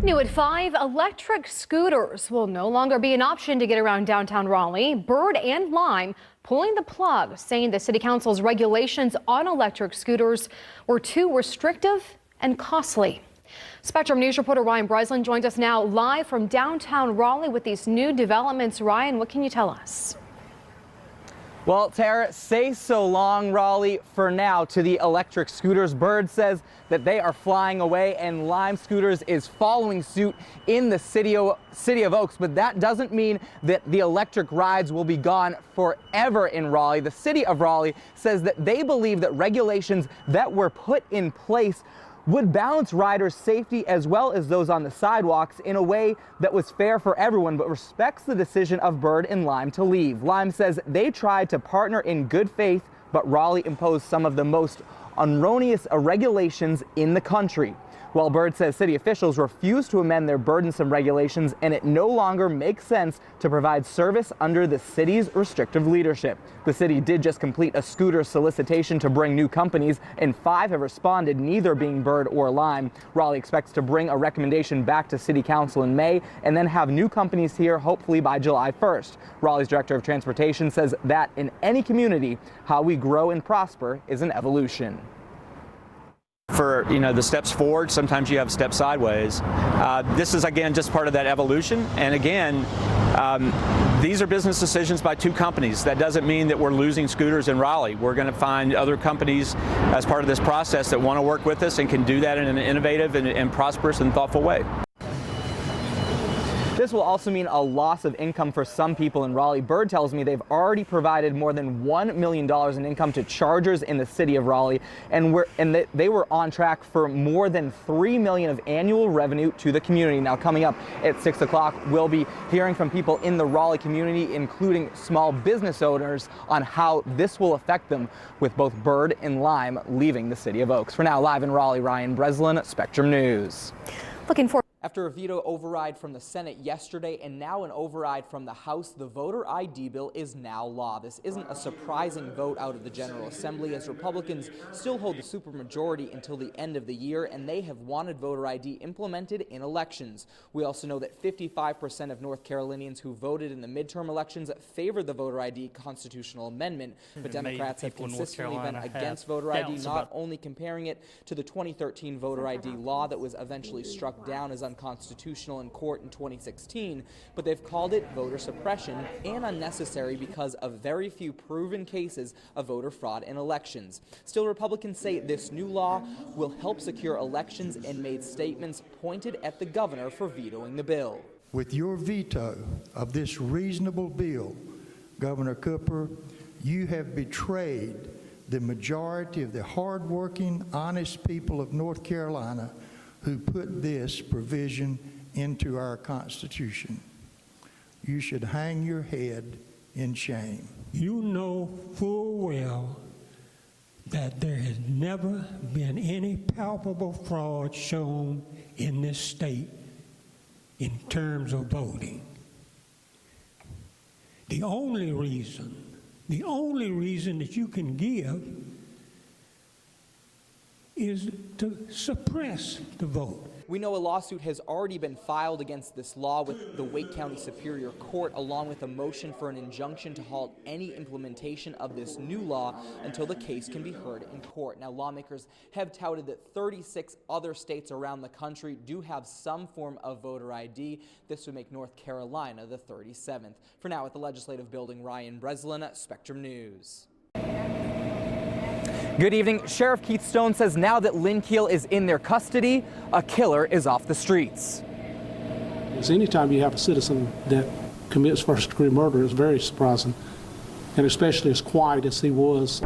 New at 5, electric scooters will no longer be an option to get around downtown Raleigh. Bird and Lime pulling the plug, saying the city council's regulations on electric scooters were too restrictive and costly. Spectrum News reporter Ryan Breslin joins us now live from downtown Raleigh with these new developments. Ryan, what can you tell us? Well, Tara, say so long, Raleigh, for now to the electric scooters. Bird says that they are flying away, and Lime Scooters is following suit in the city of Oaks. But that doesn't mean that the electric rides will be gone forever in Raleigh. The city of Raleigh says that they believe that regulations that were put in place would balance riders' safety as well as those on the sidewalks in a way that was fair for everyone, but respects the decision of Bird and Lime to leave. Lime says they tried to partner in good faith, but Raleigh imposed some of the most erroneous regulations in the country. While Bird says city officials refused to amend their burdensome regulations, and it no longer makes sense to provide service under the city's restrictive leadership. The city did just complete a scooter solicitation to bring new companies, and 5 have responded, neither being Bird or Lime. Raleigh expects to bring a recommendation back to city council in May and then have new companies here hopefully by July 1st. Raleigh's director of transportation says that in any community, how we grow and prosper is an evolution. For the steps forward, sometimes you have steps sideways. This is again just part of that evolution, and again these are business decisions by 2 companies. That doesn't mean that we're losing scooters in Raleigh. We're going to find other companies as part of this process that want to work with us and can do that in an innovative and prosperous and thoughtful way. This will also mean a loss of income for some people in Raleigh. Bird tells me they've already provided more than $1 million in income to chargers in the city of Raleigh, and they were on track for more than $3 million of annual revenue to the community. Now, coming up at 6 o'clock, we'll be hearing from people in the Raleigh community, including small business owners, on how this will affect them with both Bird and Lime leaving the city of Oaks. For now, live in Raleigh, Ryan Breslin, Spectrum News. Looking for After a veto override from the Senate yesterday and now an override from the House, the voter ID bill is now law. This isn't a surprising vote out of the General Assembly, as Republicans still hold the supermajority until the end of the year, and they have wanted voter ID implemented in elections. We also know that 55% of North Carolinians who voted in the midterm elections favored the voter ID constitutional amendment, but Democrats have consistently been against voter ID, not only comparing it to the 2013 voter ID law that was eventually struck down as unconstitutional in court in 2016, but they've called it voter suppression and unnecessary because of very few proven cases of voter fraud in elections. Still, Republicans say this new law will help secure elections and made statements pointed at the governor for vetoing the bill. With your veto of this reasonable bill, Governor Cooper, you have betrayed the majority of the hardworking, honest people of North Carolina who put this provision into our Constitution. You should hang your head in shame. You know full well that there has never been any palpable fraud shown in this state in terms of voting. The only reason that you can give is to suppress the vote. We know a lawsuit has already been filed against this law with the Wake County Superior Court, along with a motion for an injunction to halt any implementation of this new law until the case can be heard in court. Now, lawmakers have touted that 36 other states around the country do have some form of voter ID. This would make North Carolina the 37th. For now, at the Legislative Building, Ryan Breslin, Spectrum News. Good evening. Sheriff Keith Stone says now that Lynn Keel is in their custody, a killer is off the streets. Anytime you have a citizen that commits first-degree murder is very surprising, and especially as quiet as he was.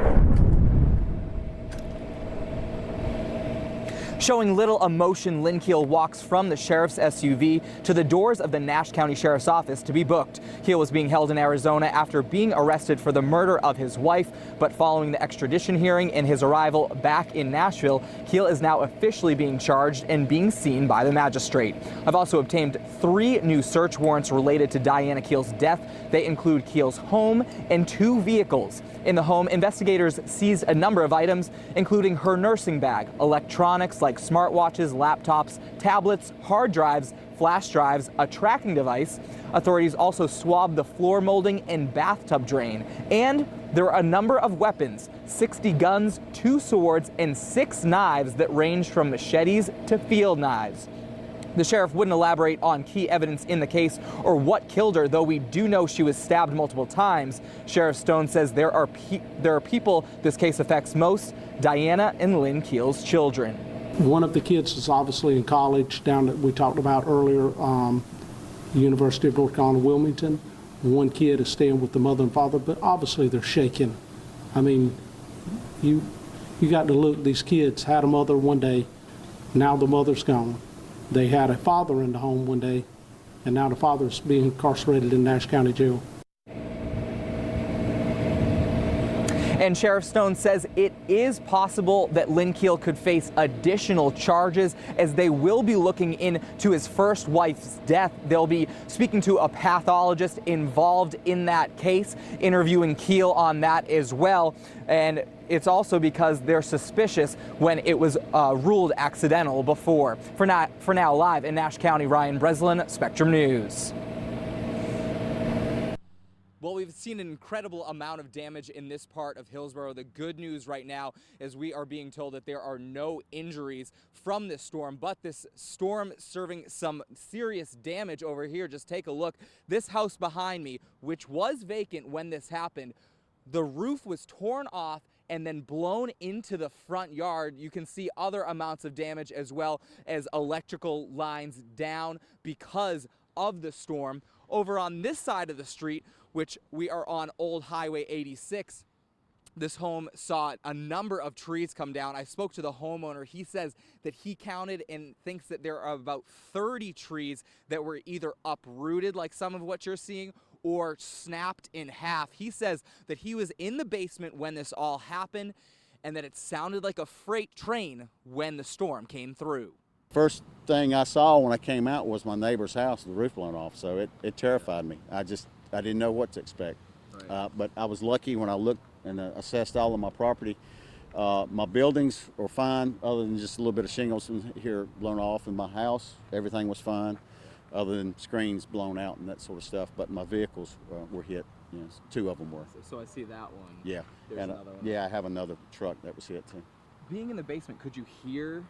Showing little emotion, Lynn Keel walks from the sheriff's SUV to the doors of the Nash County Sheriff's Office to be booked. Keel was being held in Arizona after being arrested for the murder of his wife, but following the extradition hearing and his arrival back in Nashville, Keel is now officially being charged and being seen by the magistrate. I've also obtained 3 new search warrants related to Diana Keel's death. They include Keel's home and 2 vehicles. In the home, investigators seized a number of items, including her nursing bag, electronics like like smartwatches, laptops, tablets, hard drives, flash drives, a tracking device. Authorities also swabbed the floor molding and bathtub drain. And there are a number of weapons, 60 guns, 2 swords, and 6 knives that range from machetes to field knives. The sheriff wouldn't elaborate on key evidence in the case or what killed her, though we do know she was stabbed multiple times. Sheriff Stone says there are people this case affects most, Diana and Lynn Keel's children. One of the kids is obviously in college down that we talked about earlier, the University of North Carolina, Wilmington. One kid is staying with the mother and father, but obviously they're shaken. I mean, you got to look, these kids had a mother one day, now the mother's gone. They had a father in the home one day, and now the father's being incarcerated in Nash County Jail. And Sheriff Stone says it is possible that Lynn Keel could face additional charges as they will be looking into his first wife's death. They'll be speaking to a pathologist involved in that case, interviewing Keel on that as well. And it's also because they're suspicious when it was ruled accidental before. For now, live in Nash County, Ryan Breslin, Spectrum News. Well, we've seen an incredible amount of damage in this part of Hillsborough. The good news right now is we are being told that there are no injuries from this storm, but this storm serving some serious damage over here. Just take a look. This house behind me, which was vacant when this happened, the roof was torn off and then blown into the front yard. You can see other amounts of damage as well as electrical lines down because of the storm. Over on this side of the street, which we are on Old Highway 86, this home saw a number of trees come down. I spoke to the homeowner. He says that he counted and thinks that there are about 30 trees that were either uprooted, like some of what you're seeing, or snapped in half. He says that he was in the basement when this all happened and that it sounded like a freight train when the storm came through. First thing I saw when I came out was my neighbor's house, the roof blown off, so it terrified me. I didn't know what to expect. Right. But I was lucky when I looked and assessed all of my property. My buildings were fine, other than just a little bit of shingles here blown off. In my house, everything was fine, other than screens blown out and that sort of stuff. But my vehicles were hit. You know, 2 of them were. So I see that one. Yeah. There's another one. Yeah, I have another truck that was hit too. Being in the basement, could you hear?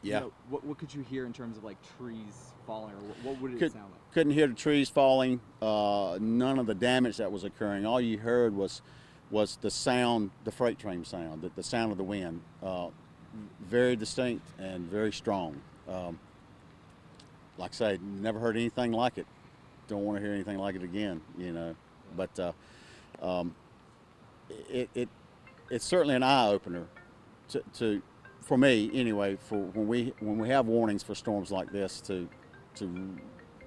Yeah. You know, what could you hear in terms of like trees falling, or what would it sound like? Couldn't hear the trees falling. None of the damage that was occurring. All you heard was the sound, the freight train sound, the sound of the wind. Very distinct and very strong. Like I say, never heard anything like it. Don't want to hear anything like it again. You know, but it's certainly an eye opener to for me anyway, for when we have warnings for storms like this, to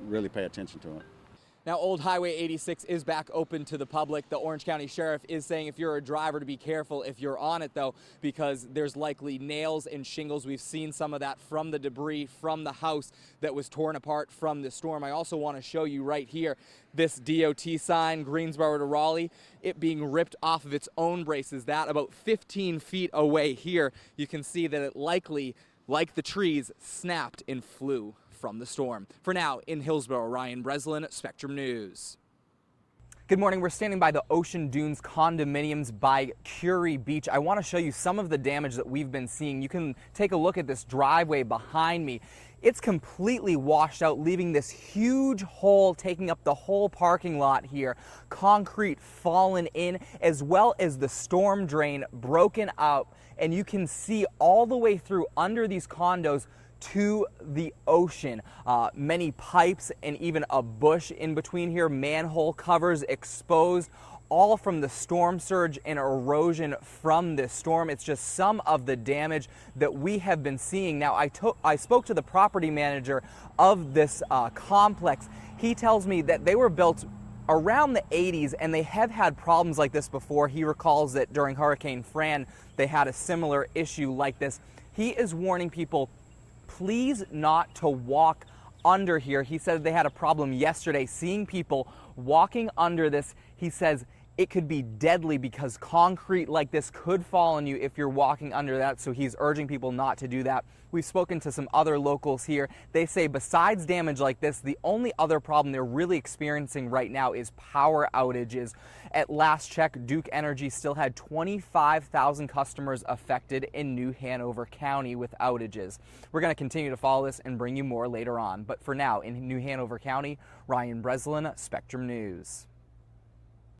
really pay attention to it. Now, Old Highway 86 is back open to the public. The Orange County Sheriff is saying if you're a driver to be careful if you're on it, though, because there's likely nails and shingles. We've seen some of that from the debris from the house that was torn apart from the storm. I also want to show you right here this DOT sign, Greensboro to Raleigh, it being ripped off of its own braces. That about 15 feet away here, you can see that it likely, like the trees, snapped and flew from the storm. For now, in Hillsborough, Ryan Breslin, Spectrum News. Good morning. We're standing by the Ocean Dunes condominiums by Curie Beach. I want to show you some of the damage that we've been seeing. You can take a look at this driveway behind me. It's completely washed out, leaving this huge hole taking up the whole parking lot here. Concrete fallen in, as well as the storm drain broken out. And you can see all the way through under these condos to the ocean. Many pipes and even a bush in between here, manhole covers exposed, all from the storm surge and erosion from this storm. It's just some of the damage that we have been seeing. Now, I spoke to the property manager of this complex. He tells me that they were built around the 80s and they have had problems like this before. He recalls that during Hurricane Fran, they had a similar issue like this. He is warning people, please not to walk under here. He said they had a problem yesterday seeing people walking under this. He says it could be deadly because concrete like this could fall on you if you're walking under that, so he's urging people not to do that. We've spoken to some other locals here. They say besides damage like this, the only other problem they're really experiencing right now is power outages. At last check, Duke Energy still had 25,000 customers affected in New Hanover County with outages. We're going to continue to follow this and bring you more later on. But for now, in New Hanover County, Ryan Breslin, Spectrum News.